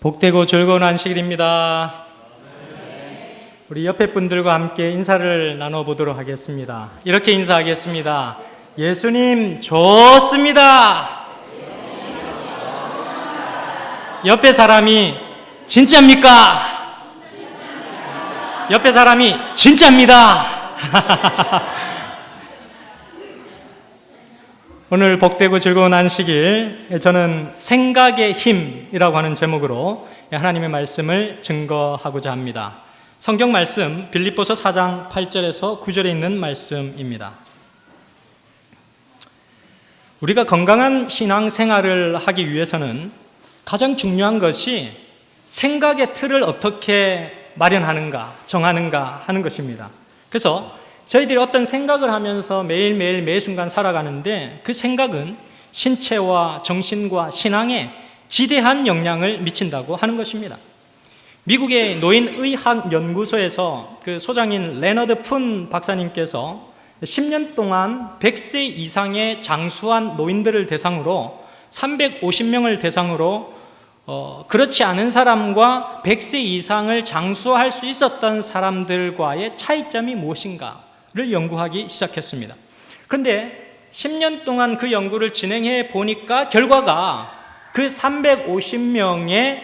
복되고 즐거운 안식일입니다. 우리 옆에 분들과 함께 인사를 나눠보도록 하겠습니다. 이렇게 인사하겠습니다. 예수님 좋습니다. 옆에 사람이 진짜입니까? 옆에 사람이 진짜입니다. 오늘 복되고 즐거운 안식일, 저는 생각의 힘이라고 하는 제목으로 하나님의 말씀을 증거하고자 합니다. 성경 말씀 빌립보서 4장 8절에서 9절에 있는 말씀입니다. 우리가 건강한 신앙생활을 하기 위해서는 가장 중요한 것이 생각의 틀을 어떻게 마련하는가, 정하는가 하는 것입니다. 그래서 저희들이 어떤 생각을 하면서 매일매일 매 순간 살아가는데 그 생각은 신체와 정신과 신앙에 지대한 영향을 미친다고 하는 것입니다. 미국의 노인의학연구소에서 그 소장인 레너드 푼 박사님께서 10년 동안 100세 이상의 장수한 노인들을 대상으로 350명을 대상으로 그렇지 않은 사람과 100세 이상을 장수할 수 있었던 사람들과의 차이점이 무엇인가를 연구하기 시작했습니다. 그런데 10년 동안 그 연구를 진행해 보니까 결과가 그 350명의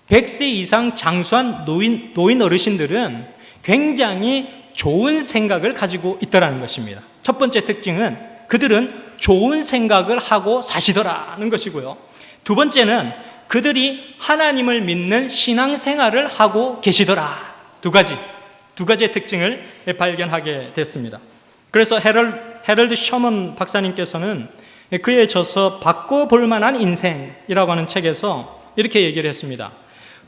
100세 이상 장수한 노인 어르신들은 굉장히 좋은 생각을 가지고 있더라는 것입니다. 첫 번째 특징은 그들은 좋은 생각을 하고 사시더라는 것이고요. 두 번째는 그들이 하나님을 믿는 신앙생활을 하고 계시더라. 두 가지의 특징을 발견하게 됐습니다. 그래서 헤럴드 셔먼 박사님께서는 그의 저서 바꿔볼 만한 인생이라고 하는 책에서 이렇게 얘기를 했습니다.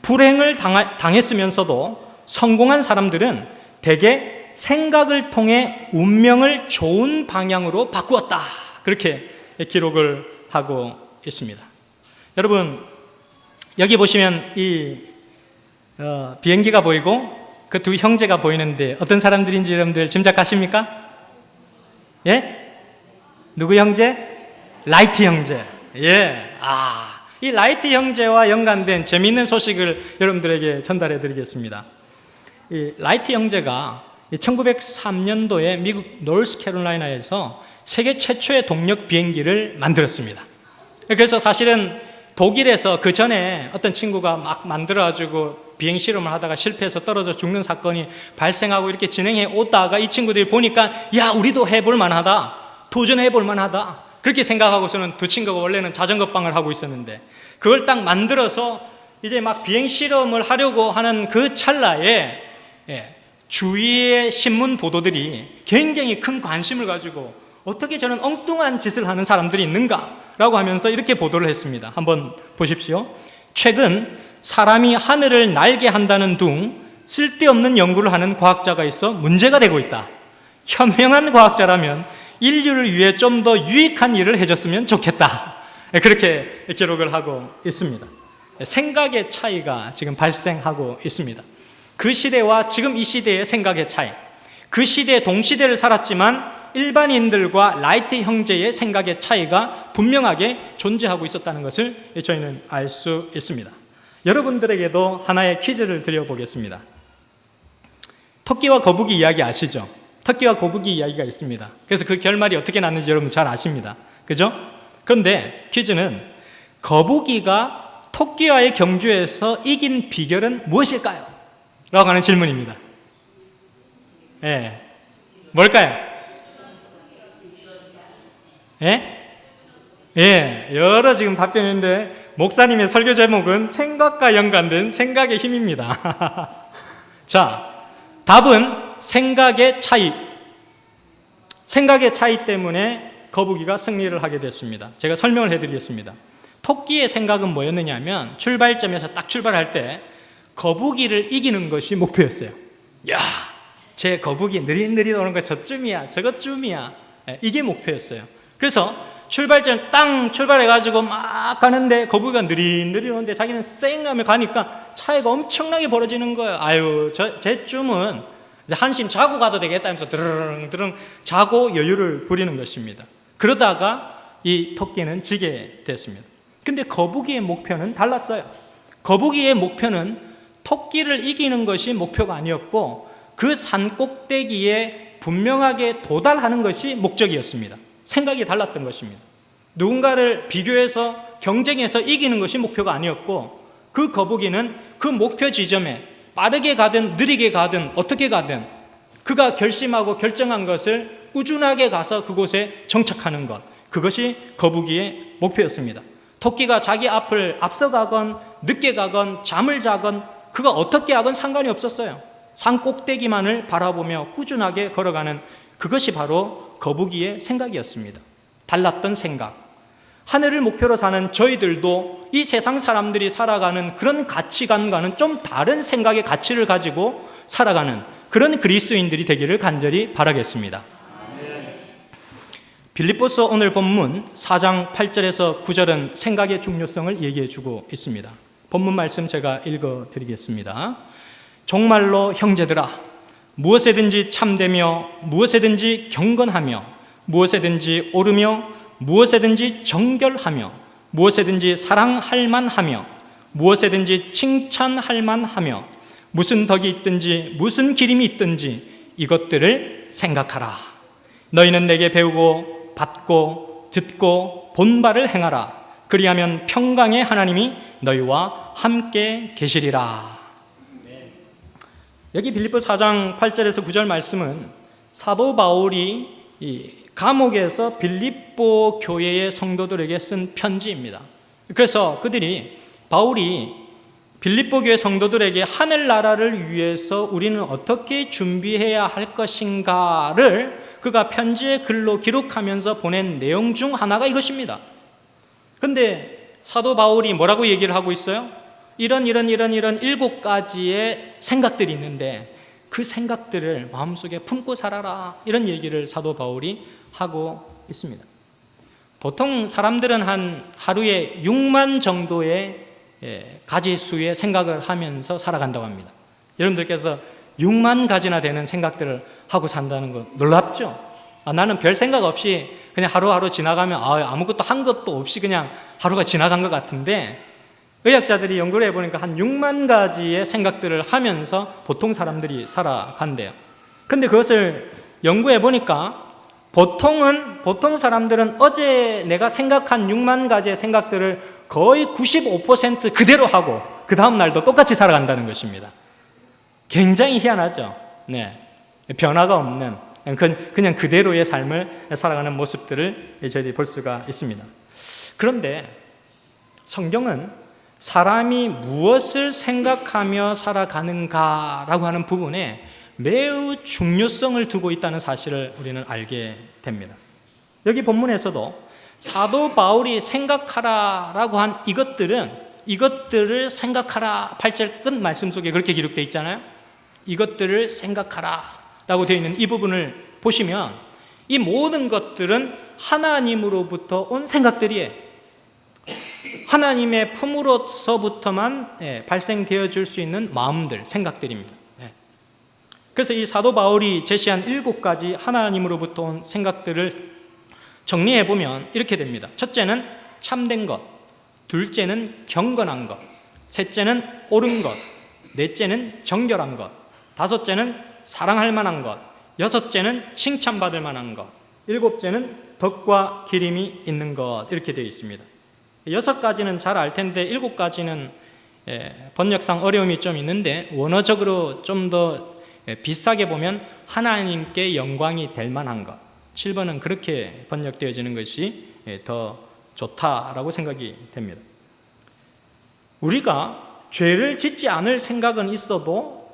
불행을 당했으면서도 성공한 사람들은 대개 생각을 통해 운명을 좋은 방향으로 바꾸었다. 그렇게 기록을 하고 있습니다. 여러분, 여기 보시면 이 비행기가 보이고 그 두 형제가 보이는데 어떤 사람들인지 여러분들 짐작하십니까? 예? 누구 형제? 라이트 형제. 예. 이 라이트 형제와 연관된 재미있는 소식을 여러분들에게 전달해 드리겠습니다. 이 라이트 형제가 1903년도에 미국 노스캐롤라이나에서 세계 최초의 동력 비행기를 만들었습니다. 그래서 사실은 독일에서 그 전에 어떤 친구가 막 만들어가지고 비행 실험을 하다가 실패해서 떨어져 죽는 사건이 발생하고 이렇게 진행해 오다가 이 친구들이 보니까 야, 우리도 해볼 만하다, 도전해볼 만하다, 그렇게 생각하고서는 두 친구가 원래는 자전거방을 하고 있었는데 그걸 딱 만들어서 이제 막 비행 실험을 하려고 하는 그 찰나에 주위의 신문 보도들이 굉장히 큰 관심을 가지고 어떻게 저런 엉뚱한 짓을 하는 사람들이 있는가라고 하면서 이렇게 보도를 했습니다. 한번 보십시오. 최근 사람이 하늘을 날게 한다는 둥 쓸데없는 연구를 하는 과학자가 있어 문제가 되고 있다. 현명한 과학자라면 인류를 위해 좀 더 유익한 일을 해줬으면 좋겠다. 그렇게 기록을 하고 있습니다. 생각의 차이가 지금 발생하고 있습니다. 그 시대와 지금 이 시대의 생각의 차이, 그 시대의 동시대를 살았지만 일반인들과 라이트 형제의 생각의 차이가 분명하게 존재하고 있었다는 것을 저희는 알 수 있습니다. 여러분들에게도 하나의 퀴즈를 드려보겠습니다. 토끼와 거북이 이야기 아시죠? 토끼와 거북이 이야기가 있습니다. 그래서 그 결말이 어떻게 났는지 여러분 잘 아십니다. 그죠? 그런데 퀴즈는 거북이가 토끼와의 경주에서 이긴 비결은 무엇일까요? 라고 하는 질문입니다. 예. 뭘까요? 예. 여러 지금 답변이 있는데 목사님의 설교 제목은 생각과 연관된 생각의 힘입니다. 자, 답은 생각의 차이. 생각의 차이 때문에 거북이가 승리를 하게 됐습니다. 제가 설명을 해드리겠습니다. 토끼의 생각은 뭐였느냐 하면 출발점에서 딱 출발할 때 거북이를 이기는 것이 목표였어요. 야, 제 거북이 느릿느릿 오는 거 저쯤이야, 저것쯤이야. 이게 목표였어요. 그래서 출발점 땅 출발해가지고 막 가는데 거북이가 느릿느릿 오는데 자기는 쌩 하며 가니까 차이가 엄청나게 벌어지는 거예요. 아유, 쟤쯤은 한심 자고 가도 되겠다 하면서 드르릉 자고 여유를 부리는 것입니다. 그러다가 이 토끼는 지게 됐습니다. 근데 거북이의 목표는 달랐어요. 거북이의 목표는 토끼를 이기는 것이 목표가 아니었고 그 산 꼭대기에 분명하게 도달하는 것이 목적이었습니다. 생각이 달랐던 것입니다. 누군가를 비교해서 경쟁해서 이기는 것이 목표가 아니었고 그 거북이는 그 목표 지점에 빠르게 가든 느리게 가든 어떻게 가든 그가 결심하고 결정한 것을 꾸준하게 가서 그곳에 정착하는 것, 그것이 거북이의 목표였습니다. 토끼가 자기 앞을 앞서가건 늦게 가건 잠을 자건 그가 어떻게 하건 상관이 없었어요. 산 꼭대기만을 바라보며 꾸준하게 걸어가는 그것이 바로 거북이의 생각이었습니다. 달랐던 생각. 하늘을 목표로 사는 저희들도 이 세상 사람들이 살아가는 그런 가치관과는 좀 다른 생각의 가치를 가지고 살아가는 그런 그리스도인들이 되기를 간절히 바라겠습니다. 빌립보서 오늘 본문 4장 8절에서 9절은 생각의 중요성을 얘기해 주고 있습니다. 본문 말씀 제가 읽어드리겠습니다. 정말로 형제들아, 무엇에든지 참되며 무엇에든지 경건하며 무엇에든지 옳으며 무엇에든지 정결하며 무엇에든지 사랑할 만하며 무엇에든지 칭찬할 만하며 무슨 덕이 있든지 무슨 기림이 있든지 이것들을 생각하라. 너희는 내게 배우고 받고 듣고 본 바를 행하라. 그리하면 평강의 하나님이 너희와 함께 계시리라. 여기 빌립보 4장 8절에서 9절 말씀은 사도 바울이 이 감옥에서 빌립보 교회의 성도들에게 쓴 편지입니다. 그래서 바울이 빌립보 교회 성도들에게 하늘나라를 위해서 우리는 어떻게 준비해야 할 것인가를 그가 편지의 글로 기록하면서 보낸 내용 중 하나가 이것입니다. 그런데 사도 바울이 뭐라고 얘기를 하고 있어요? 이런 7가지의 생각들이 있는데 그 생각들을 마음속에 품고 살아라, 이런 얘기를 사도 바울이 하고 있습니다. 보통 사람들은 한 하루에 6만 정도의 가지수의 생각을 하면서 살아간다고 합니다. 여러분들께서 6만 가지나 되는 생각들을 하고 산다는 거 놀랍죠? 나는 별 생각 없이 그냥 하루하루 지나가면 아무것도 한 것도 없이 그냥 하루가 지나간 것 같은데, 의학자들이 연구를 해보니까 한 6만 가지의 생각들을 하면서 보통 사람들이 살아간대요. 그런데 그것을 연구해보니까 보통 사람들은 어제 내가 생각한 6만 가지의 생각들을 거의 95% 그대로 하고 그 다음 날도 똑같이 살아간다는 것입니다. 굉장히 희한하죠. 네, 변화가 없는 그냥 그대로의 삶을 살아가는 모습들을 저희들이 볼 수가 있습니다. 그런데 성경은 사람이 무엇을 생각하며 살아가는가라고 하는 부분에 매우 중요성을 두고 있다는 사실을 우리는 알게 됩니다. 여기 본문에서도 사도 바울이 생각하라라고 한 이것들을 생각하라, 8절 끝 말씀 속에 그렇게 기록되어 있잖아요. 이것들을 생각하라라고 되어 있는 이 부분을 보시면 이 모든 것들은 하나님으로부터 온 생각들이에요. 하나님의 품으로서부터만 발생되어 줄 수 있는 마음들, 생각들입니다. 그래서 이 사도 바울이 제시한 7가지 하나님으로부터 온 생각들을 정리해 보면 이렇게 됩니다. 첫째는 참된 것, 둘째는 경건한 것, 셋째는 옳은 것, 넷째는 정결한 것, 다섯째는 사랑할 만한 것, 여섯째는 칭찬받을 만한 것, 일곱째는 덕과 기림이 있는 것, 이렇게 되어 있습니다. 6가지는 잘 알 텐데 7가지는 번역상 어려움이 좀 있는데 원어적으로 좀 더 비슷하게 보면 하나님께 영광이 될 만한 것, 7번은 그렇게 번역되어지는 것이 더 좋다라고 생각이 됩니다. 우리가 죄를 짓지 않을 생각은 있어도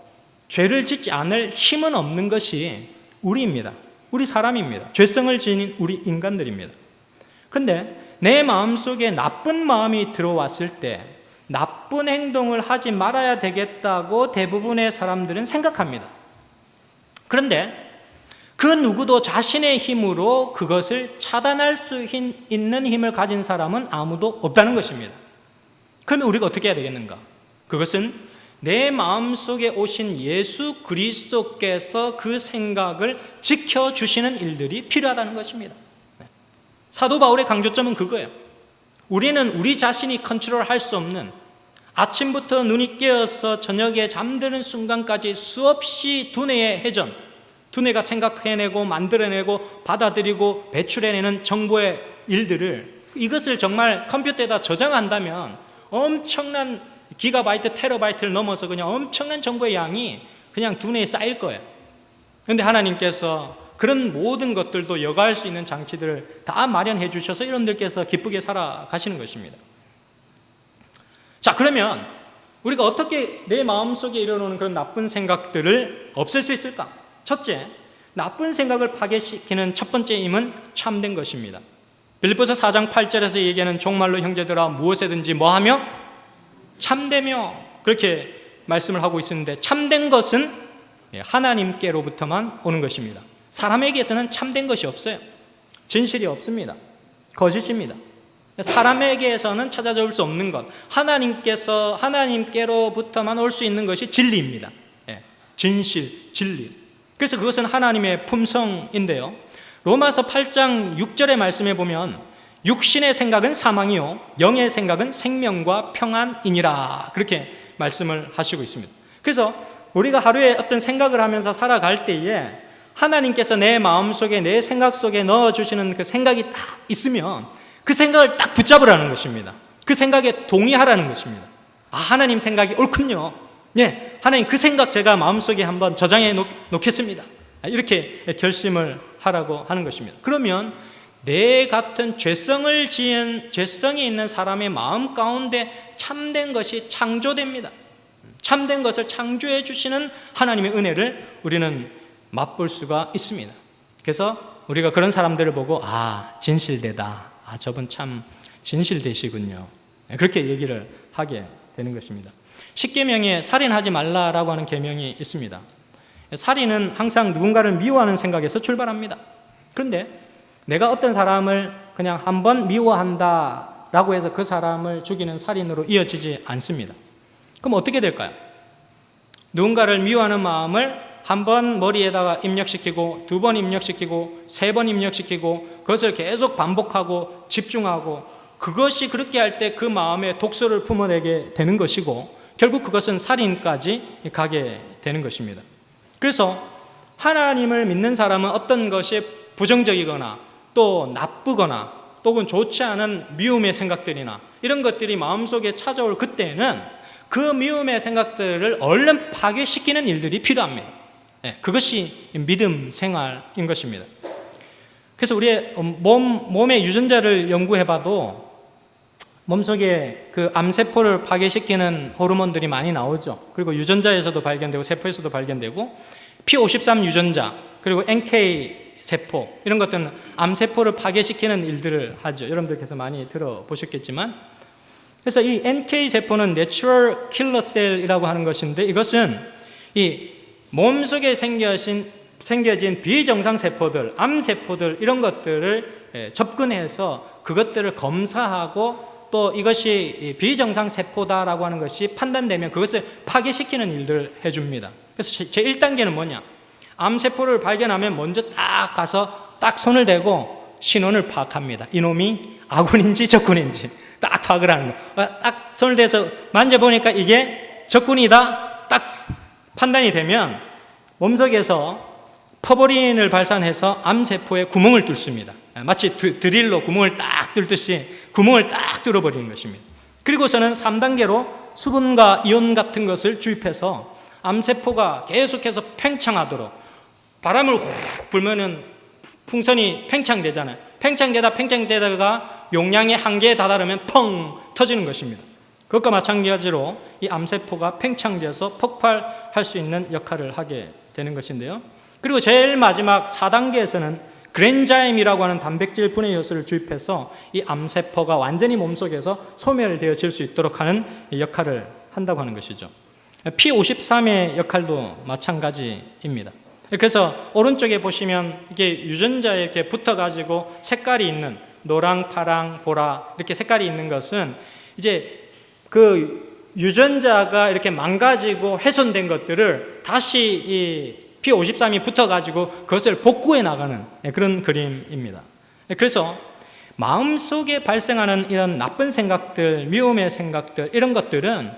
죄를 짓지 않을 힘은 없는 것이 우리입니다. 우리 사람입니다. 죄성을 지닌 우리 인간들입니다. 그런데 내 마음속에 나쁜 마음이 들어왔을 때 나쁜 행동을 하지 말아야 되겠다고 대부분의 사람들은 생각합니다. 그런데 그 누구도 자신의 힘으로 그것을 차단할 수 있는 힘을 가진 사람은 아무도 없다는 것입니다. 그러면 우리가 어떻게 해야 되겠는가? 그것은 내 마음속에 오신 예수 그리스도께서 그 생각을 지켜주시는 일들이 필요하다는 것입니다. 사도 바울의 강조점은 그거예요. 우리는 우리 자신이 컨트롤할 수 없는, 아침부터 눈이 깨어서 저녁에 잠드는 순간까지 수없이 두뇌의 회전, 두뇌가 생각해내고 만들어내고 받아들이고 배출해내는 정보의 일들을, 이것을 정말 컴퓨터에다 저장한다면 엄청난 기가바이트, 테라바이트를 넘어서 그냥 엄청난 정보의 양이 그냥 두뇌에 쌓일 거예요. 그런데 하나님께서 그런 모든 것들도 여과할 수 있는 장치들을 다 마련해 주셔서 여러분들께서 기쁘게 살아가시는 것입니다. 자, 그러면 우리가 어떻게 내 마음속에 일어나는 그런 나쁜 생각들을 없앨 수 있을까? 첫째, 나쁜 생각을 파괴시키는 첫 번째 힘은 참된 것입니다. 빌립보서 4장 8절에서 얘기하는 종말로 형제들아 무엇이든지 뭐하며 참되며, 그렇게 말씀을 하고 있었는데, 참된 것은 하나님께로부터만 오는 것입니다. 사람에게서는 참된 것이 없어요. 진실이 없습니다. 거짓입니다. 사람에게서는 찾아볼 수 없는 것, 하나님께로부터만 올 수 있는 것이 진리입니다. 진실, 진리. 그래서 그것은 하나님의 품성인데요, 로마서 8장 6절의 말씀에 보면 육신의 생각은 사망이요 영의 생각은 생명과 평안이니라, 그렇게 말씀을 하시고 있습니다. 그래서 우리가 하루에 어떤 생각을 하면서 살아갈 때에 하나님께서 내 마음속에, 내 생각 속에 넣어주시는 그 생각이 딱 있으면 그 생각을 딱 붙잡으라는 것입니다. 그 생각에 동의하라는 것입니다. 아, 하나님 생각이 옳군요. 네, 하나님 그 생각 제가 마음속에 한번 저장해 놓겠습니다. 이렇게 결심을 하라고 하는 것입니다. 그러면 내 같은 죄성이 있는 사람의 마음 가운데 참된 것이 창조됩니다. 참된 것을 창조해 주시는 하나님의 은혜를 우리는 맛볼 수가 있습니다. 그래서 우리가 그런 사람들을 보고 진실되다, 저분 참 진실되시군요, 그렇게 얘기를 하게 되는 것입니다. 10계명에 살인하지 말라라고 하는 계명이 있습니다. 살인은 항상 누군가를 미워하는 생각에서 출발합니다. 그런데 내가 어떤 사람을 그냥 한번 미워한다라고 해서 그 사람을 죽이는 살인으로 이어지지 않습니다. 그럼 어떻게 될까요? 누군가를 미워하는 마음을 한 번 머리에다가 입력시키고, 두 번 입력시키고, 세 번 입력시키고, 그것을 계속 반복하고 집중하고, 그것이 그렇게 할 때 그 마음에 독소를 품어내게 되는 것이고, 결국 그것은 살인까지 가게 되는 것입니다. 그래서 하나님을 믿는 사람은 어떤 것이 부정적이거나 또 나쁘거나 또는 좋지 않은 미움의 생각들이나 이런 것들이 마음속에 찾아올 그때는 그 미움의 생각들을 얼른 파괴시키는 일들이 필요합니다. 그것이 믿음 생활인 것입니다. 그래서 우리의 몸의 유전자를 연구해봐도 몸속에 그 암세포를 파괴시키는 호르몬들이 많이 나오죠. 그리고 유전자에서도 발견되고 세포에서도 발견되고, P53 유전자 그리고 NK 세포, 이런 것들은 암세포를 파괴시키는 일들을 하죠. 여러분들께서 많이 들어보셨겠지만, 그래서 이 NK 세포는 내추럴 킬러 셀이라고 하는 것인데, 이것은 이 몸속에 생겨진 비정상 세포들, 암세포들, 이런 것들을 접근해서 그것들을 검사하고, 또 이것이 비정상 세포다라고 하는 것이 판단되면 그것을 파괴시키는 일들을 해줍니다. 그래서 제1단계는 뭐냐? 암세포를 발견하면 먼저 딱 가서 딱 손을 대고 신원을 파악합니다. 이놈이 아군인지 적군인지 딱 파악을 하는 거예요. 딱 손을 대서 만져보니까 이게 적군이다 딱 판단이 되면 몸속에서 퍼버린을 발산해서 암세포에 구멍을 뚫습니다. 마치 드릴로 구멍을 딱 뚫듯이 구멍을 딱 뚫어버리는 것입니다. 그리고서는 3단계로 수분과 이온 같은 것을 주입해서 암세포가 계속해서 팽창하도록, 바람을 훅 불면은 풍선이 팽창되잖아요. 팽창되다가 용량의 한계에 다다르면 펑 터지는 것입니다. 그것과 마찬가지로 이 암세포가 팽창되어서 폭발할 수 있는 역할을 하게 되는 것인데요. 그리고 제일 마지막 4단계에서는 그랜자임이라고 하는 단백질 분해 요소를 주입해서 이 암세포가 완전히 몸속에서 소멸되어질 수 있도록 하는 역할을 한다고 하는 것이죠. P53의 역할도 마찬가지입니다. 그래서 오른쪽에 보시면 이게 유전자에 이렇게 붙어가지고 색깔이 있는 노랑, 파랑, 보라 이렇게 색깔이 있는 것은 이제 그 유전자가 이렇게 망가지고 훼손된 것들을 다시 이 P53이 붙어가지고 그것을 복구해 나가는 그런 그림입니다. 그래서 마음속에 발생하는 이런 나쁜 생각들, 미움의 생각들, 이런 것들은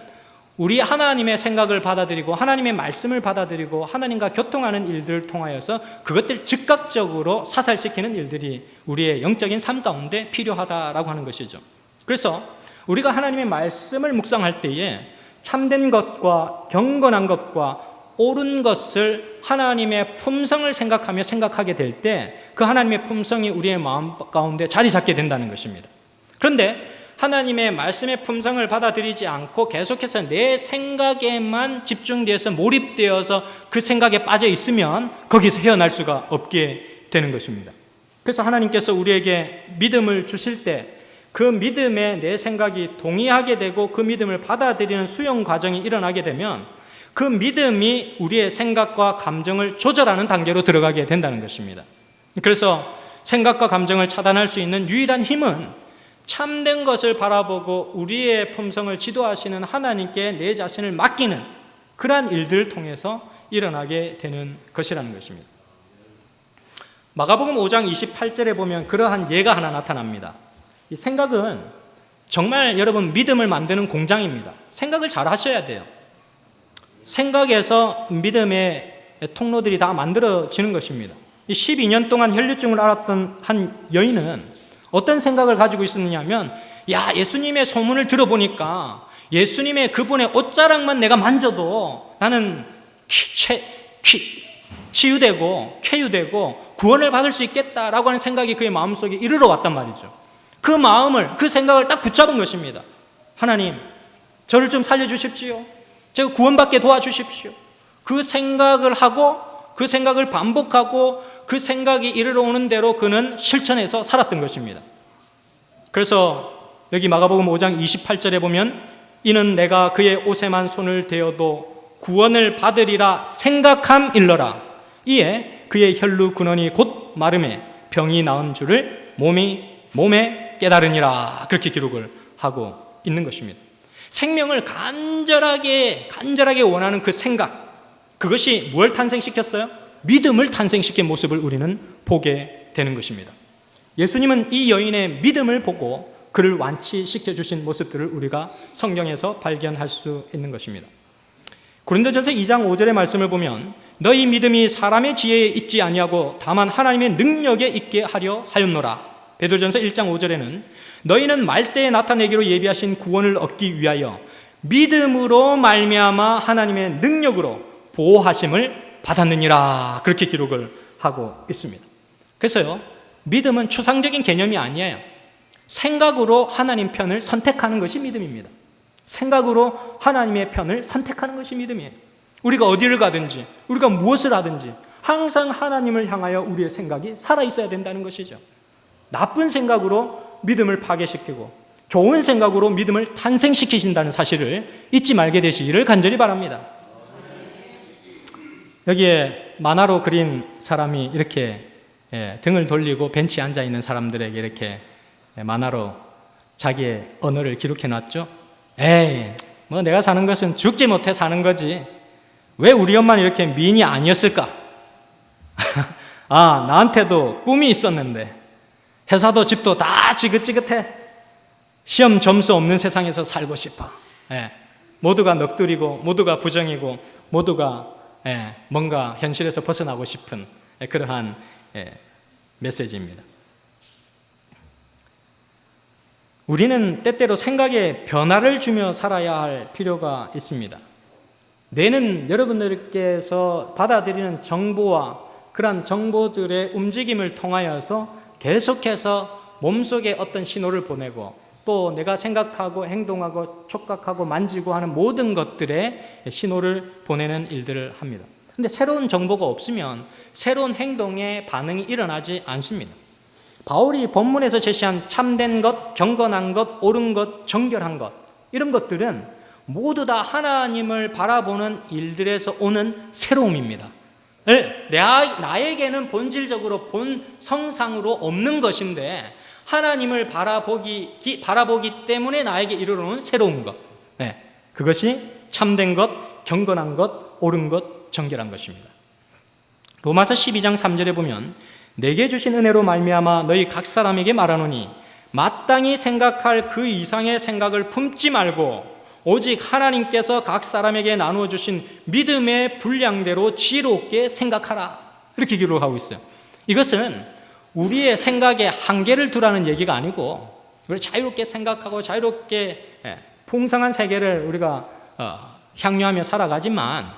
우리 하나님의 생각을 받아들이고 하나님의 말씀을 받아들이고 하나님과 교통하는 일들을 통하여서 그것들 즉각적으로 사살시키는 일들이 우리의 영적인 삶 가운데 필요하다라고 하는 것이죠. 그래서 우리가 하나님의 말씀을 묵상할 때에 참된 것과 경건한 것과 옳은 것을 하나님의 품성을 생각하며 생각하게 될 때 그 하나님의 품성이 우리의 마음 가운데 자리 잡게 된다는 것입니다. 그런데 하나님의 말씀의 품성을 받아들이지 않고 계속해서 내 생각에만 집중되어서 몰입되어서 그 생각에 빠져 있으면 거기서 헤어날 수가 없게 되는 것입니다. 그래서 하나님께서 우리에게 믿음을 주실 때 그 믿음에 내 생각이 동의하게 되고 그 믿음을 받아들이는 수용 과정이 일어나게 되면 그 믿음이 우리의 생각과 감정을 조절하는 단계로 들어가게 된다는 것입니다. 그래서 생각과 감정을 차단할 수 있는 유일한 힘은 참된 것을 바라보고 우리의 품성을 지도하시는 하나님께 내 자신을 맡기는 그러한 일들을 통해서 일어나게 되는 것이라는 것입니다. 마가복음 5장 28절에 보면 그러한 예가 하나 나타납니다. 이 생각은 정말 여러분 믿음을 만드는 공장입니다. 생각을 잘 하셔야 돼요. 생각에서 믿음의 통로들이 다 만들어지는 것입니다. 12년 동안 혈류증을 앓았던 한 여인은 어떤 생각을 가지고 있었느냐 하면 예수님의 소문을 들어보니까 예수님의 그분의 옷자락만 내가 만져도 나는 치유되고 쾌유되고 구원을 받을 수 있겠다라고 하는 생각이 그의 마음속에 이르러 왔단 말이죠. 그 생각을 딱 붙잡은 것입니다. 하나님, 저를 좀 살려주십시오. 제가 구원받게 도와주십시오. 그 생각을 하고 그 생각을 반복하고 그 생각이 이르러 오는 대로 그는 실천해서 살았던 것입니다. 그래서 여기 마가복음 5장 28절에 보면 이는 내가 그의 옷에만 손을 대어도 구원을 받으리라 생각함 일러라. 이에 그의 혈루 근원이 곧 마름에 병이 나은 줄을 몸에 깨달으니라. 그렇게 기록을 하고 있는 것입니다. 생명을 간절하게 원하는 그 생각, 그것이 뭘 탄생시켰어요? 믿음을 탄생시킨 모습을 우리는 보게 되는 것입니다. 예수님은 이 여인의 믿음을 보고 그를 완치시켜 주신 모습들을 우리가 성경에서 발견할 수 있는 것입니다. 고린도전서 2장 5절의 말씀을 보면 너희 믿음이 사람의 지혜에 있지 아니하고 다만 하나님의 능력에 있게 하려 하였노라. 베드로전서 1장 5절에는 너희는 말세에 나타내기로 예비하신 구원을 얻기 위하여 믿음으로 말미암아 하나님의 능력으로 보호하심을 받았느니라. 그렇게 기록을 하고 있습니다. 그래서요, 믿음은 추상적인 개념이 아니에요. 생각으로 하나님 편을 선택하는 것이 믿음입니다. 생각으로 하나님의 편을 선택하는 것이 믿음이에요. 우리가 어디를 가든지 우리가 무엇을 하든지 항상 하나님을 향하여 우리의 생각이 살아있어야 된다는 것이죠. 나쁜 생각으로 믿음을 파괴시키고 좋은 생각으로 믿음을 탄생시키신다는 사실을 잊지 말게 되시기를 간절히 바랍니다. 여기에 만화로 그린 사람이 이렇게 등을 돌리고 벤치에 앉아있는 사람들에게 이렇게 만화로 자기의 언어를 기록해놨죠. 뭐 내가 사는 것은 죽지 못해 사는 거지. 왜 우리 엄마는 이렇게 미인이 아니었을까? 나한테도 꿈이 있었는데 회사도 집도 다 지긋지긋해. 시험 점수 없는 세상에서 살고 싶어. 모두가 넋두리고 모두가 부정이고 모두가 뭔가 현실에서 벗어나고 싶은 그러한 메시지입니다. 우리는 때때로 생각에 변화를 주며 살아야 할 필요가 있습니다. 뇌는 여러분들께서 받아들이는 정보와 그러한 정보들의 움직임을 통하여서 계속해서 몸속에 어떤 신호를 보내고 또 내가 생각하고 행동하고 촉각하고 만지고 하는 모든 것들의 신호를 보내는 일들을 합니다. 그런데 새로운 정보가 없으면 새로운 행동의 반응이 일어나지 않습니다. 바울이 본문에서 제시한 참된 것, 경건한 것, 옳은 것, 정결한 것, 이런 것들은 모두 다 하나님을 바라보는 일들에서 오는 새로움입니다. 나에게는 본질적으로 본 성상으로 없는 것인데 하나님을 바라보기 때문에 나에게 이르러오는 새로운 것, 그것이 참된 것, 경건한 것, 옳은 것, 정결한 것입니다. 로마서 12장 3절에 보면 내게 주신 은혜로 말미암아 너희 각 사람에게 말하노니 마땅히 생각할 그 이상의 생각을 품지 말고 오직 하나님께서 각 사람에게 나누어 주신 믿음의 분량대로 지혜롭게 생각하라. 이렇게 기록하고 있어요. 이것은 우리의 생각에 한계를 두라는 얘기가 아니고 우리 자유롭게 생각하고 자유롭게 풍성한 세계를 우리가 향유하며 살아가지만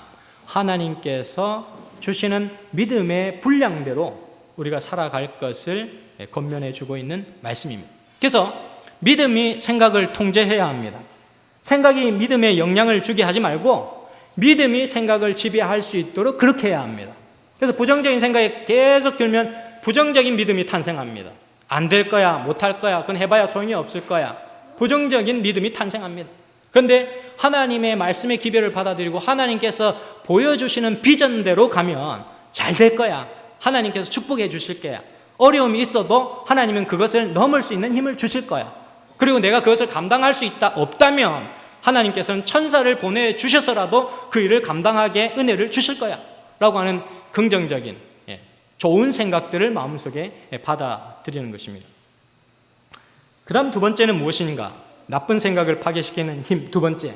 하나님께서 주시는 믿음의 분량대로 우리가 살아갈 것을 권면해 주고 있는 말씀입니다. 그래서 믿음이 생각을 통제해야 합니다. 생각이 믿음에 영향을 주게 하지 말고 믿음이 생각을 지배할 수 있도록 그렇게 해야 합니다. 그래서 부정적인 생각이 계속 들면 부정적인 믿음이 탄생합니다. 안 될 거야, 못할 거야, 그건 해봐야 소용이 없을 거야. 부정적인 믿음이 탄생합니다. 그런데 하나님의 말씀의 기별을 받아들이고 하나님께서 보여주시는 비전대로 가면 잘 될 거야. 하나님께서 축복해 주실 거야. 어려움이 있어도 하나님은 그것을 넘을 수 있는 힘을 주실 거야. 그리고 내가 그것을 감당할 수 없다면 하나님께서는 천사를 보내주셔서라도 그 일을 감당하게 은혜를 주실 거야 라고 하는 긍정적인 좋은 생각들을 마음속에 받아들이는 것입니다. 그 다음 두 번째는 무엇인가? 나쁜 생각을 파괴시키는 힘 두 번째,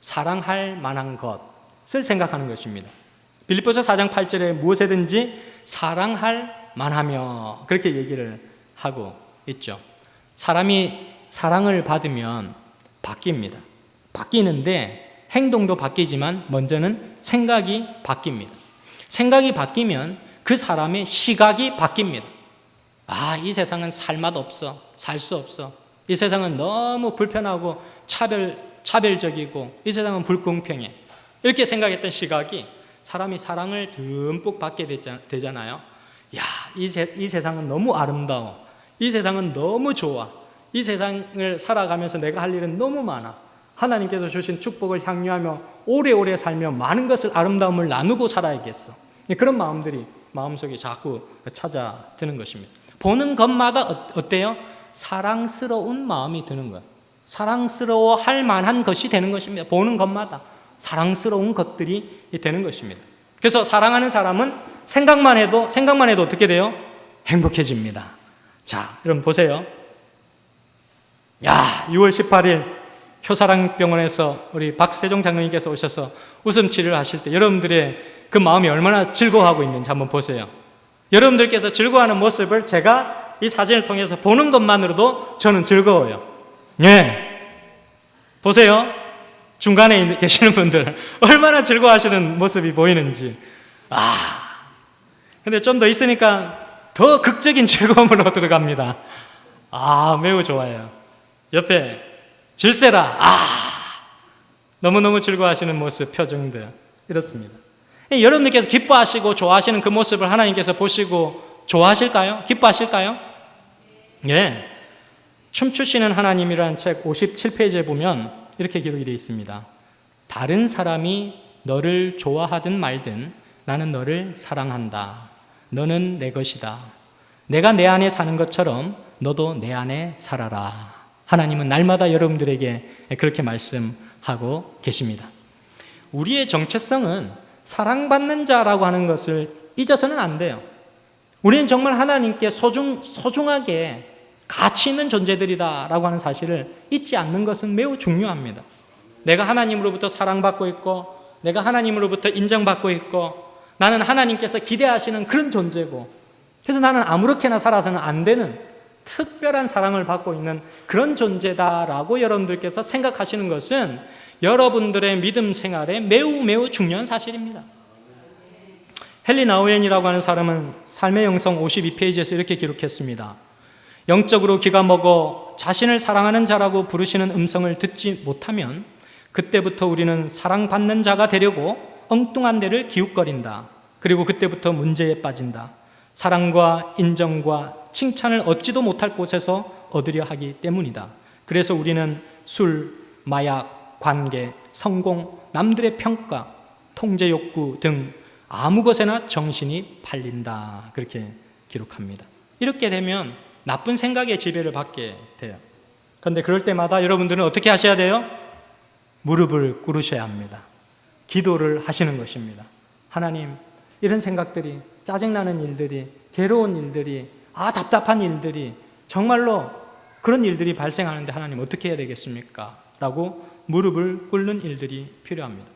사랑할 만한 것을 생각하는 것입니다. 빌립보서 4장 8절에 무엇이든지 사랑할 만하며 그렇게 얘기를 하고 있죠. 사람이 사랑을 받으면 바뀝니다. 바뀌는데 행동도 바뀌지만 먼저는 생각이 바뀝니다. 생각이 바뀌면 그 사람의 시각이 바뀝니다. 이 세상은 살 맛 없어. 살 수 없어. 이 세상은 너무 불편하고 차별적이고 이 세상은 불공평해. 이렇게 생각했던 시각이 사람이 사랑을 듬뿍 받게 되잖아요. 이 세상은 너무 아름다워. 이 세상은 너무 좋아. 이 세상을 살아가면서 내가 할 일은 너무 많아. 하나님께서 주신 축복을 향유하며 오래오래 살며 많은 것을 아름다움을 나누고 살아야겠어. 그런 마음들이 마음속에 자꾸 찾아드는 것입니다. 보는 것마다 어때요? 사랑스러운 마음이 드는 거예요. 사랑스러워할 만한 것이 되는 것입니다. 보는 것마다 사랑스러운 것들이 되는 것입니다. 그래서 사랑하는 사람은 생각만 해도 어떻게 돼요? 행복해집니다. 자, 여러분 보세요. 6월 18일 효사랑병원에서 우리 박세종 장로님께서 오셔서 웃음 치료를 하실 때 여러분들의 그 마음이 얼마나 즐거워하고 있는지 한번 보세요. 여러분들께서 즐거워하는 모습을 제가 이 사진을 통해서 보는 것만으로도 저는 즐거워요. 보세요. 중간에 계시는 분들 얼마나 즐거워하시는 모습이 보이는지. 근데 좀 더 있으니까 더 극적인 즐거움으로 들어갑니다. 매우 좋아요. 옆에 질세라. 너무너무 즐거워하시는 모습, 표정들 이렇습니다. 여러분들께서 기뻐하시고 좋아하시는 그 모습을 하나님께서 보시고 좋아하실까요? 기뻐하실까요? 춤추시는 하나님이라는 책 57페이지에 보면 이렇게 기록이 되어 있습니다. 다른 사람이 너를 좋아하든 말든 나는 너를 사랑한다. 너는 내 것이다. 내가 내 안에 사는 것처럼 너도 내 안에 살아라. 하나님은 날마다 여러분들에게 그렇게 말씀하고 계십니다. 우리의 정체성은 사랑받는 자라고 하는 것을 잊어서는 안 돼요. 우리는 정말 하나님께 소중하게 가치 있는 존재들이다라고 하는 사실을 잊지 않는 것은 매우 중요합니다. 내가 하나님으로부터 사랑받고 있고 내가 하나님으로부터 인정받고 있고 나는 하나님께서 기대하시는 그런 존재고 그래서 나는 아무렇게나 살아서는 안 되는 특별한 사랑을 받고 있는 그런 존재다라고 여러분들께서 생각하시는 것은 여러분들의 믿음 생활에 매우 중요한 사실입니다. 헨리 나우엔이라고 하는 사람은 삶의 영성 52페이지에서 이렇게 기록했습니다. 영적으로 귀가 먹어 자신을 사랑하는 자라고 부르시는 음성을 듣지 못하면 그때부터 우리는 사랑받는 자가 되려고 엉뚱한 데를 기웃거린다. 그리고 그때부터 문제에 빠진다. 사랑과 인정과 칭찬을 얻지도 못할 곳에서 얻으려 하기 때문이다. 그래서 우리는 술, 마약, 관계, 성공, 남들의 평가, 통제 욕구 등 아무 것에나 정신이 팔린다. 그렇게 기록합니다. 이렇게 되면 나쁜 생각의 지배를 받게 돼요. 그런데 그럴 때마다 여러분들은 어떻게 하셔야 돼요? 무릎을 꿇으셔야 합니다. 기도를 하시는 것입니다. 하나님, 이런 생각들이, 짜증나는 일들이, 괴로운 일들이, 답답한 일들이, 정말로 그런 일들이 발생하는데 하나님 어떻게 해야 되겠습니까? 라고 무릎을 꿇는 일들이 필요합니다.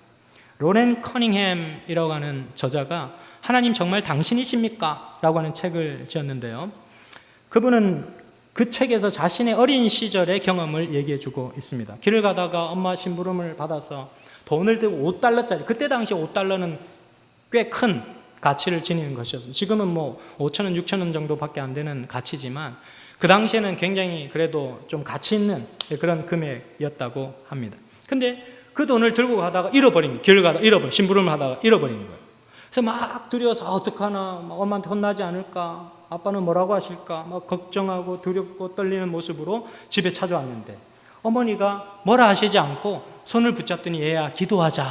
로렌 커닝햄이라고 하는 저자가 하나님 정말 당신이십니까? 라고 하는 책을 지었는데요. 그분은 그 책에서 자신의 어린 시절의 경험을 얘기해 주고 있습니다. 길을 가다가 엄마 심부름을 받아서 돈을 들고 5달러짜리, 그때 당시 5달러는 꽤 큰 가치를 지니는 것이었어요. 지금은 뭐 5,000원, 6,000원 정도밖에 안 되는 가치지만 그 당시에는 굉장히 그래도 좀 가치 있는 그런 금액이었다고 합니다. 근데 그 돈을 들고 가다가 잃어버린 거예요. 길을 가다가 심부름을 하다가 잃어버린 거예요. 그래서 막 두려워서 어떡하나, 막 엄마한테 혼나지 않을까, 아빠는 뭐라고 하실까, 막 걱정하고 두렵고 떨리는 모습으로 집에 찾아왔는데 어머니가 뭐라 하시지 않고 손을 붙잡더니 얘야 기도하자,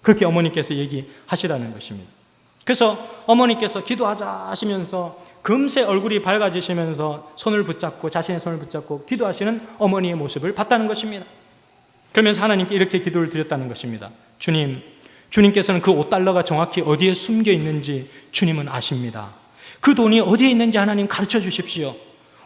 그렇게 어머니께서 얘기하시라는 것입니다. 그래서 어머니께서 기도하자 하시면서 금세 얼굴이 밝아지시면서 손을 붙잡고, 자신의 손을 붙잡고 기도하시는 어머니의 모습을 봤다는 것입니다. 그러면서 하나님께 이렇게 기도를 드렸다는 것입니다. 주님께서는 그 5달러가 정확히 어디에 숨겨 있는지 주님은 아십니다. 그 돈이 어디에 있는지 하나님 가르쳐 주십시오.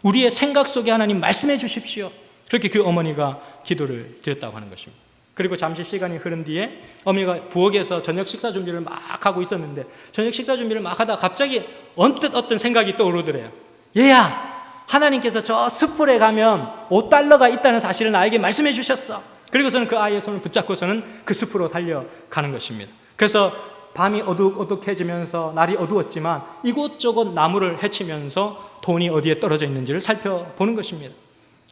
우리의 생각 속에 하나님 말씀해 주십시오. 그렇게 그 어머니가 기도를 드렸다고 하는 것입니다. 그리고 잠시 시간이 흐른 뒤에 어머니가 부엌에서 저녁 식사 준비를 막 하고 있었는데, 저녁 식사 준비를 막 하다가 갑자기 언뜻 어떤 생각이 떠오르더래요. 얘야, 하나님께서 저 숯불에 가면 5달러가 있다는 사실을 나에게 말씀해 주셨어. 그리고서는 그 아이의 손을 붙잡고서는 그 숲으로 달려가는 것입니다. 그래서 밤이 어둑어둑해지면서 날이 어두웠지만 이곳저곳 나무를 헤치면서 돈이 어디에 떨어져 있는지를 살펴보는 것입니다.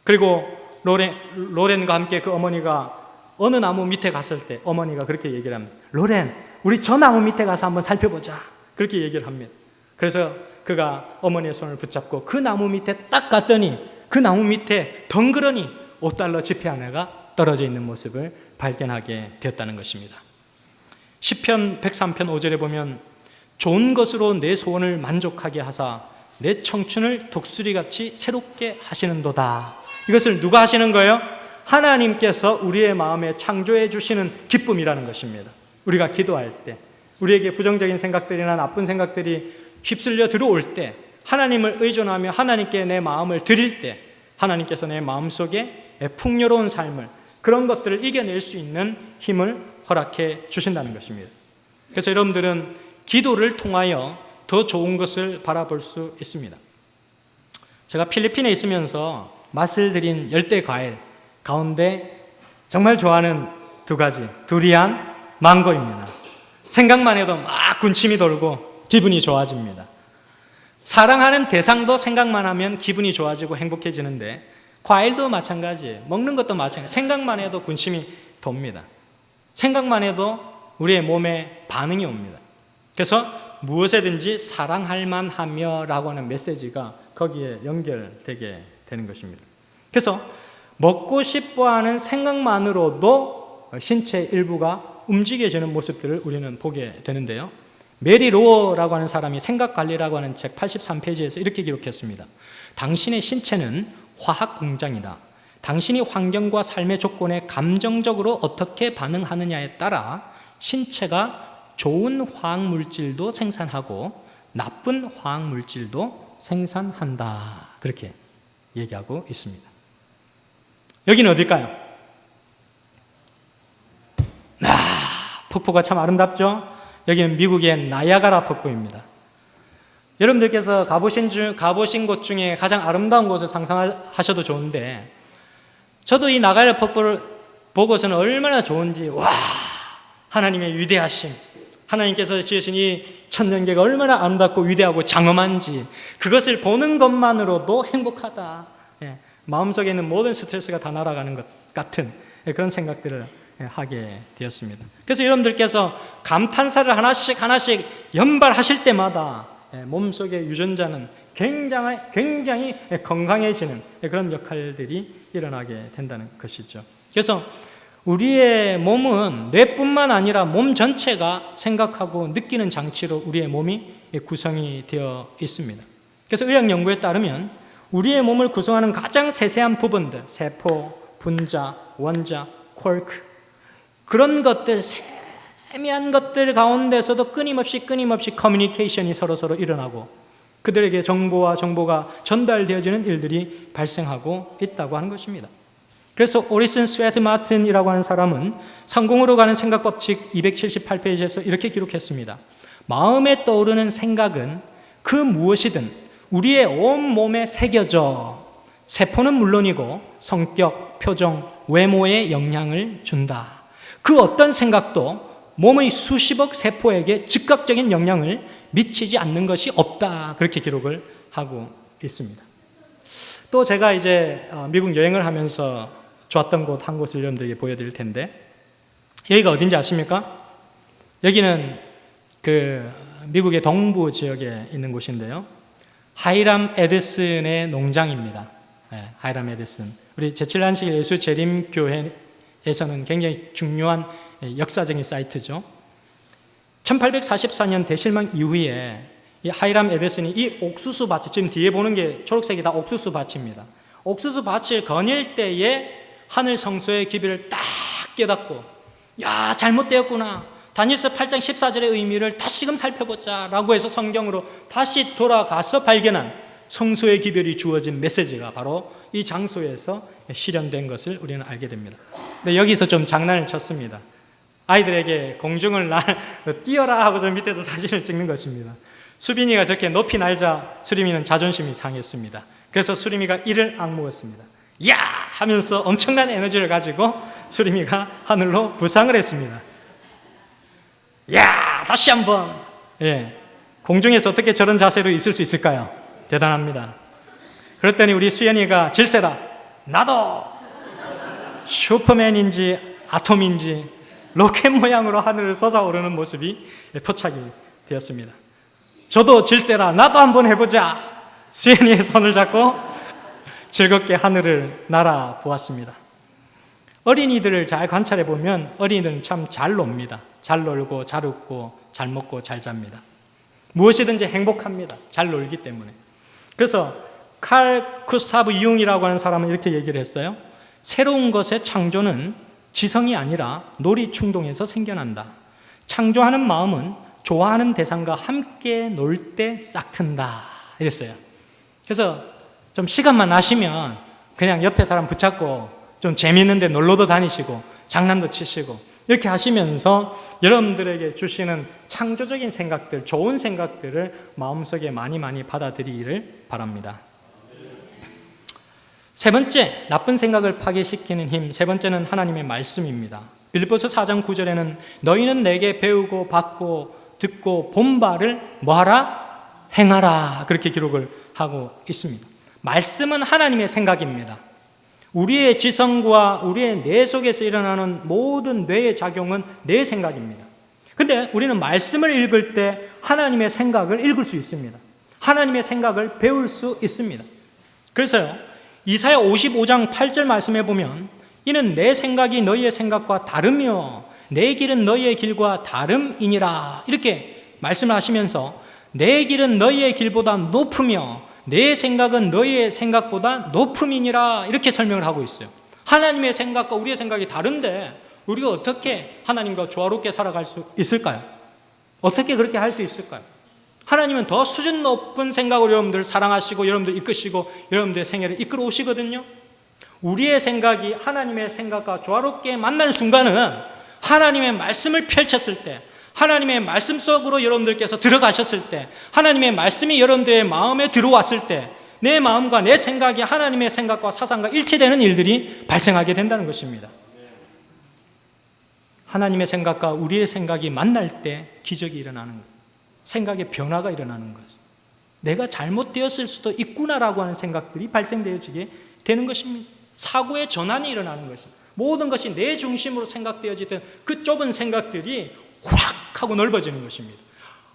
그리고 로렌과 함께 그 어머니가 어느 나무 밑에 갔을 때 어머니가 그렇게 얘기를 합니다. 로렌, 우리 저 나무 밑에 가서 한번 살펴보자. 그렇게 얘기를 합니다. 그래서 그가 어머니의 손을 붙잡고 그 나무 밑에 딱 갔더니 그 나무 밑에 덩그러니 5달러 지폐 하나가 떨어져 있는 모습을 발견하게 되었다는 것입니다. 시편 103편 5절에 보면 좋은 것으로 내 소원을 만족하게 하사 내 청춘을 독수리같이 새롭게 하시는도다. 이것을 누가 하시는 거예요? 하나님께서 우리의 마음에 창조해 주시는 기쁨이라는 것입니다. 우리가 기도할 때, 우리에게 부정적인 생각들이나 나쁜 생각들이 휩쓸려 들어올 때, 하나님을 의존하며 하나님께 내 마음을 드릴 때 하나님께서 내 마음속에 풍요로운 삶을, 그런 것들을 이겨낼 수 있는 힘을 허락해 주신다는 것입니다. 그래서 여러분들은 기도를 통하여 더 좋은 것을 바라볼 수 있습니다. 제가 필리핀에 있으면서 맛을 들인 열대 과일 가운데 정말 좋아하는 두 가지, 두리안, 망고입니다. 생각만 해도 막 군침이 돌고 기분이 좋아집니다. 사랑하는 대상도 생각만 하면 기분이 좋아지고 행복해지는데 과일도 마찬가지예요. 먹는 것도 마찬가지예요. 생각만 해도 군침이 돕니다. 생각만 해도 우리의 몸에 반응이 옵니다. 그래서 무엇에든지 사랑할 만하며 라고 하는 메시지가 거기에 연결되게 되는 것입니다. 그래서 먹고 싶어하는 생각만으로도 신체 일부가 움직여지는 모습들을 우리는 보게 되는데요. 메리 로어라고 하는 사람이 생각관리라고 하는 책 83페이지에서 이렇게 기록했습니다. 당신의 신체는 화학 공장이다. 당신이 환경과 삶의 조건에 감정적으로 어떻게 반응하느냐에 따라 신체가 좋은 화학물질도 생산하고 나쁜 화학물질도 생산한다. 그렇게 얘기하고 있습니다. 여기는 어딜까요? 폭포가 참 아름답죠? 여기는 미국의 나이아가라 폭포입니다. 여러분들께서 가보신 곳 중에 가장 아름다운 곳을 상상하셔도 좋은데, 저도 이 나이아가라 폭포를 보고서는 얼마나 좋은지, 와, 하나님의 위대하심, 하나님께서 지으신 이 천년계가 얼마나 아름답고 위대하고 장엄한지, 그것을 보는 것만으로도 행복하다. 마음속에 있는 모든 스트레스가 다 날아가는 것 같은 그런 생각들을 하게 되었습니다. 그래서 여러분들께서 감탄사를 하나씩 연발하실 때마다 몸속의 유전자는 굉장히 건강해지는 그런 역할들이 일어나게 된다는 것이죠. 그래서 우리의 몸은 뇌뿐만 아니라 몸 전체가 생각하고 느끼는 장치로 우리의 몸이 구성이 되어 있습니다. 그래서 의학 연구에 따르면 우리의 몸을 구성하는 가장 세세한 부분들, 세포, 분자, 원자, 쿼크, 그런 것들, 세미한 것들 가운데서도 끊임없이 커뮤니케이션이 서로 일어나고 그들에게 정보가 전달되어지는 일들이 발생하고 있다고 하는 것입니다. 그래서 오리슨 스웨트 마틴이라고 하는 사람은 성공으로 가는 생각법칙 278페이지에서 이렇게 기록했습니다. 마음에 떠오르는 생각은 그 무엇이든 우리의 온몸에 새겨져 세포는 물론이고 성격, 표정, 외모에 영향을 준다. 그 어떤 생각도 몸의 수십억 세포에게 즉각적인 영향을 미치지 않는 것이 없다. 그렇게 기록을 하고 있습니다. 또 제가 이제 미국 여행을 하면서 좋았던 곳 한 곳을 여러분들에게 보여드릴 텐데, 여기가 어딘지 아십니까? 여기는 그 미국의 동부 지역에 있는 곳인데요. 하이람 에디슨의 농장입니다. 네, 하이람 에디슨. 우리 제7한식 예수 재림교회에서는 굉장히 중요한 역사적인 사이트죠. 1844년 대실망 이후에 이 하이람 에디슨이 이 옥수수 밭, 지금 뒤에 보는 게 초록색이 다 옥수수 밭입니다. 옥수수 밭을 거닐 때에 하늘 성소의 기별을 딱 깨닫고, 야, 잘못되었구나. 다니엘서 8장 14절의 의미를 다시금 살펴보자 라고 해서 성경으로 다시 돌아가서 발견한 성소의 기별이 주어진 메시지가 바로 이 장소에서 실현된 것을 우리는 알게 됩니다. 근데 여기서 좀 장난을 쳤습니다. 아이들에게 공중을 뛰어라 하고 저 밑에서 사진을 찍는 것입니다. 수빈이가 저렇게 높이 날자 수림이는 자존심이 상했습니다. 그래서 수림이가 이를 악물었습니다. 야! 하면서 엄청난 에너지를 가지고 수림이가 하늘로 부상을 했습니다. 야! 다시 한번. 예. 공중에서 어떻게 저런 자세로 있을 수 있을까요? 대단합니다. 그랬더니 우리 수연이가 질세라. 나도 슈퍼맨인지 아톰인지 로켓 모양으로 하늘을 솟아오르는 모습이 포착이 되었습니다. 저도 질세라. 나도 한번 해보자. 수연이의 손을 잡고 즐겁게 하늘을 날아보았습니다. 어린이들을 잘 관찰해 보면 어린이들은 참 잘 놉니다. 잘 놀고 잘 웃고 잘 먹고 잘 잡니다. 무엇이든지 행복합니다. 잘 놀기 때문에. 그래서 칼 쿠스타브 융이라고 하는 사람은 이렇게 얘기를 했어요. 새로운 것의 창조는 지성이 아니라 놀이 충동에서 생겨난다. 창조하는 마음은 좋아하는 대상과 함께 놀 때 싹튼다. 이랬어요. 그래서 좀 시간만 나시면 그냥 옆에 사람 붙잡고 좀 재미있는데 놀러도 다니시고 장난도 치시고 이렇게 하시면서 여러분들에게 주시는 창조적인 생각들, 좋은 생각들을 마음속에 많이 받아들이기를 바랍니다. 세 번째, 나쁜 생각을 파괴시키는 힘. 세 번째는 하나님의 말씀입니다. 빌립보서 4장 9절에는 너희는 내게 배우고 받고 듣고 본 바를 뭐하라? 행하라. 그렇게 기록을 하고 있습니다. 말씀은 하나님의 생각입니다. 우리의 지성과 우리의 뇌 속에서 일어나는 모든 뇌의 작용은 내 생각입니다. 근데 우리는 말씀을 읽을 때 하나님의 생각을 읽을 수 있습니다. 하나님의 생각을 배울 수 있습니다. 그래서요, 이사야 55장 8절 말씀해 보면 이는 내 생각이 너희의 생각과 다르며 내 길은 너희의 길과 다름이니라. 이렇게 말씀을 하시면서 내 길은 너희의 길보다 높으며 내 생각은 너희의 생각보다 높음이니라. 이렇게 설명을 하고 있어요. 하나님의 생각과 우리의 생각이 다른데 우리가 어떻게 하나님과 조화롭게 살아갈 수 있을까요? 어떻게 그렇게 할 수 있을까요? 하나님은 더 수준 높은 생각으로 여러분들 사랑하시고 여러분들 이끄시고 여러분들의 생애를 이끌어 오시거든요. 우리의 생각이 하나님의 생각과 조화롭게 만나는 순간은 하나님의 말씀을 펼쳤을 때, 하나님의 말씀 속으로 여러분들께서 들어가셨을 때, 하나님의 말씀이 여러분들의 마음에 들어왔을 때 내 마음과 내 생각이 하나님의 생각과 사상과 일치되는 일들이 발생하게 된다는 것입니다. 하나님의 생각과 우리의 생각이 만날 때 기적이 일어나는 것, 생각의 변화가 일어나는 것, 내가 잘못되었을 수도 있구나라고 하는 생각들이 발생되어지게 되는 것입니다. 사고의 전환이 일어나는 것입니다. 모든 것이 내 중심으로 생각되어지던 그 좁은 생각들이 확 하고 넓어지는 것입니다.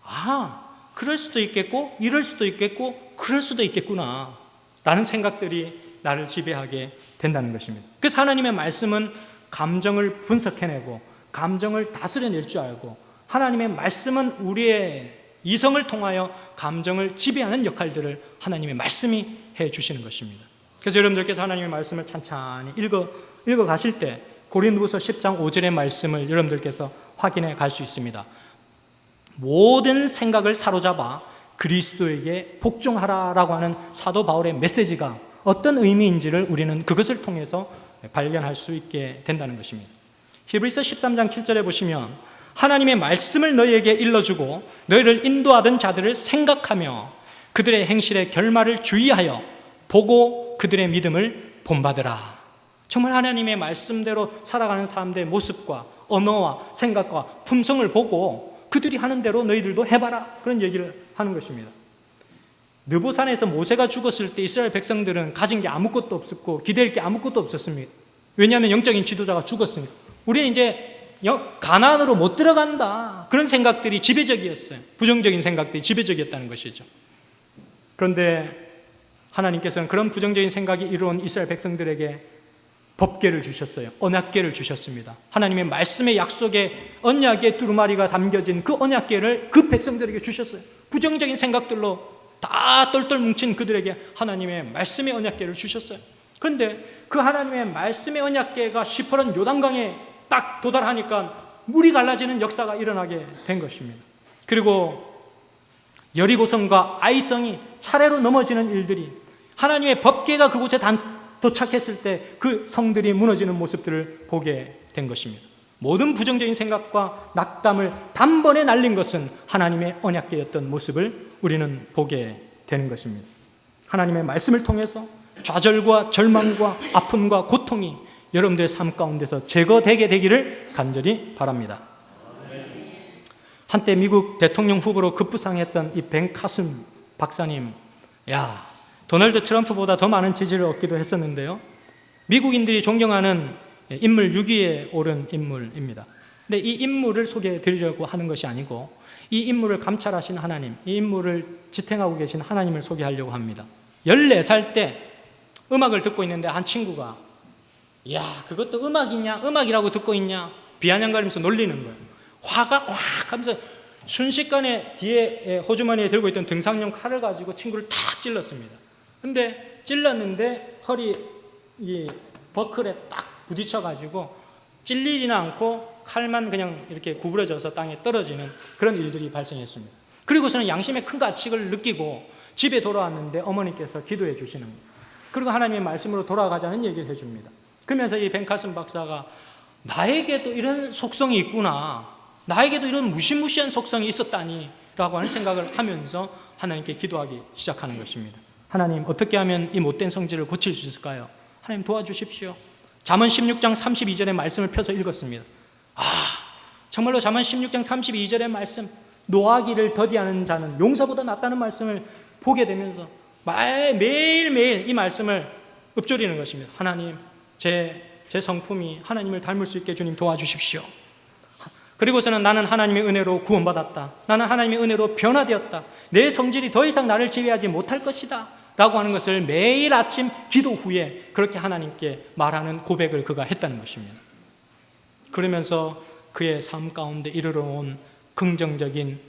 아, 그럴 수도 있겠고 이럴 수도 있겠고 그럴 수도 있겠구나 라는 생각들이 나를 지배하게 된다는 것입니다. 그래서 하나님의 말씀은 감정을 분석해내고 감정을 다스려낼 줄 알고, 하나님의 말씀은 우리의 이성을 통하여 감정을 지배하는 역할들을 하나님의 말씀이 해주시는 것입니다. 그래서 여러분들께서 하나님의 말씀을 찬찬히 읽어 가실 때 고린도후서 10장 5절의 말씀을 여러분들께서 확인해 갈 수 있습니다. 모든 생각을 사로잡아 그리스도에게 복종하라라고 하는 사도 바울의 메시지가 어떤 의미인지를 우리는 그것을 통해서 발견할 수 있게 된다는 것입니다. 히브리서 13장 7절에 보시면 하나님의 말씀을 너희에게 일러주고 너희를 인도하던 자들을 생각하며 그들의 행실의 결말을 주의하여 보고 그들의 믿음을 본받으라. 정말 하나님의 말씀대로 살아가는 사람들의 모습과 언어와 생각과 품성을 보고 그들이 하는 대로 너희들도 해봐라. 그런 얘기를 하는 것입니다. 느보산에서 모세가 죽었을 때 이스라엘 백성들은 가진 게 아무것도 없었고 기댈 게 아무것도 없었습니다. 왜냐하면 영적인 지도자가 죽었으니까. 우리는 이제 가나안으로 못 들어간다. 그런 생각들이 지배적이었어요. 부정적인 생각들이 지배적이었다는 것이죠. 그런데 하나님께서는 그런 부정적인 생각이 이루어온 이스라엘 백성들에게 법궤를 주셨어요. 언약궤를 주셨습니다. 하나님의 말씀의 약속의 언약의 두루마리가 담겨진 그 언약궤를 그 백성들에게 주셨어요. 부정적인 생각들로 다 똘똘 뭉친 그들에게 하나님의 말씀의 언약궤를 주셨어요. 그런데 그 하나님의 말씀의 언약궤가 시퍼런 요단강에 딱 도달하니까 물이 갈라지는 역사가 일어나게 된 것입니다. 그리고 여리고성과 아이성이 차례로 넘어지는 일들이 하나님의 법궤가 그곳에 도착했을 때 그 성들이 무너지는 모습들을 보게 된 것입니다. 모든 부정적인 생각과 낙담을 단번에 날린 것은 하나님의 언약궤였던 모습을 우리는 보게 되는 것입니다. 하나님의 말씀을 통해서 좌절과 절망과 아픔과 고통이 여러분들의 삶 가운데서 제거되게 되기를 간절히 바랍니다. 한때 미국 대통령 후보로 급부상했던 이 벤 카슨 박사님, 도널드 트럼프보다 더 많은 지지를 얻기도 했었는데요. 미국인들이 존경하는 인물 6위에 오른 인물입니다. 근데 이 인물을 소개해 드리려고 하는 것이 아니고 이 인물을 감찰하신 하나님, 이 인물을 지탱하고 계신 하나님을 소개하려고 합니다. 14살 때 음악을 듣고 있는데 한 친구가 그것도 음악이냐? 음악이라고 듣고 있냐? 비아냥거리면서 놀리는 거예요. 화가 확 하면서 순식간에 뒤에 호주머니에 들고 있던 등산용 칼을 가지고 친구를 탁 찔렀습니다. 근데 찔렀는데 허리 이 버클에 딱 부딪혀가지고 찔리지는 않고 칼만 그냥 이렇게 구부러져서 땅에 떨어지는 그런 일들이 발생했습니다. 그리고서는 양심의 큰 가책을 느끼고 집에 돌아왔는데 어머니께서 기도해 주시는 거예요. 그리고 하나님의 말씀으로 돌아가자는 얘기를 해줍니다. 그러면서 이 벤 카슨 박사가 나에게도 이런 속성이 있구나, 나에게도 이런 무시무시한 속성이 있었다니 라고 하는 생각을 하면서 하나님께 기도하기 시작하는 것입니다. 하나님, 어떻게 하면 이 못된 성질을 고칠 수 있을까요? 하나님 도와주십시오. 잠언 16장 32절의 말씀을 펴서 읽었습니다. 정말로 잠언 16장 32절의 말씀, 노하기를 더디하는 자는 용사보다 낫다는 말씀을 보게 되면서 매일매일 이 말씀을 읊조리는 것입니다. 하나님, 제 성품이 하나님을 닮을 수 있게 주님 도와주십시오. 그리고서는 나는 하나님의 은혜로 구원받았다. 나는 하나님의 은혜로 변화되었다. 내 성질이 더 이상 나를 지배하지 못할 것이다 라고 하는 것을 매일 아침 기도 후에 그렇게 하나님께 말하는 고백을 그가 했다는 것입니다. 그러면서 그의 삶 가운데 이르러온 긍정적인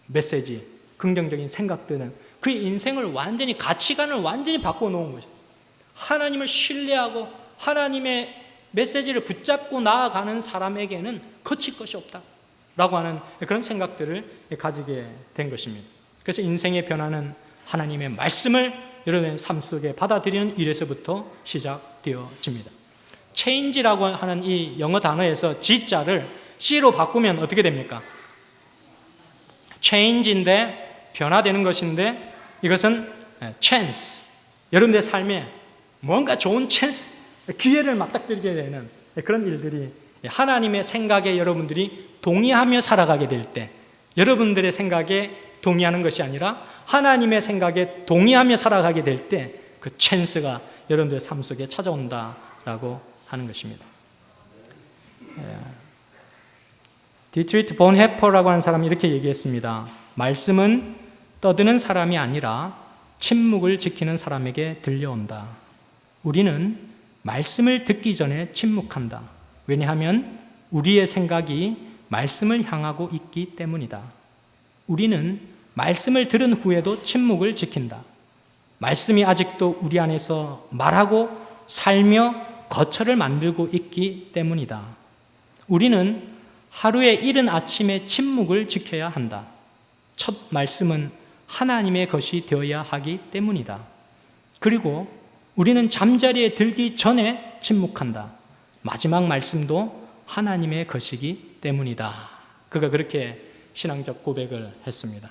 메시지, 긍정적인 생각들은 그의 인생을 완전히, 가치관을 완전히 바꿔놓은 것입니다. 하나님을 신뢰하고 하나님의 메시지를 붙잡고 나아가는 사람에게는 거칠 것이 없다라고 하는 그런 생각들을 가지게 된 것입니다. 그래서 인생의 변화는 하나님의 말씀을 여러분의 삶 속에 받아들이는 일에서부터 시작되어집니다. change라고 하는 이 영어 단어에서 G자를 C로 바꾸면 어떻게 됩니까? change인데 변화되는 것인데 이것은 chance, 여러분들의 삶에 뭔가 좋은 찬스, 기회를 맞닥뜨리게 되는 그런 일들이 하나님의 생각에 여러분들이 동의하며 살아가게 될 때, 여러분들의 생각에 동의하는 것이 아니라 하나님의 생각에 동의하며 살아가게 될 때 그 찬스가 여러분들의 삶 속에 찾아온다라고 하는 것입니다. 디트리트 본헤퍼라고 하는 사람이 이렇게 얘기했습니다. 말씀은 떠드는 사람이 아니라 침묵을 지키는 사람에게 들려온다. 우리는 말씀을 듣기 전에 침묵한다. 왜냐하면 우리의 생각이 말씀을 향하고 있기 때문이다. 우리는 말씀을 들은 후에도 침묵을 지킨다. 말씀이 아직도 우리 안에서 말하고 살며 거처를 만들고 있기 때문이다. 우리는 하루의 이른 아침에 침묵을 지켜야 한다. 첫 말씀은 하나님의 것이 되어야 하기 때문이다. 그리고 우리는 잠자리에 들기 전에 침묵한다. 마지막 말씀도 하나님의 것이기 때문이다. 그가 그렇게 신앙적 고백을 했습니다.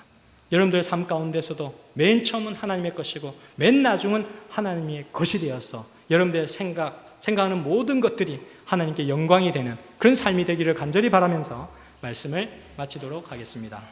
여러분들의 삶 가운데서도 맨 처음은 하나님의 것이고 맨 나중은 하나님의 것이 되어서 여러분들의 생각하는 모든 것들이 하나님께 영광이 되는 그런 삶이 되기를 간절히 바라면서 말씀을 마치도록 하겠습니다.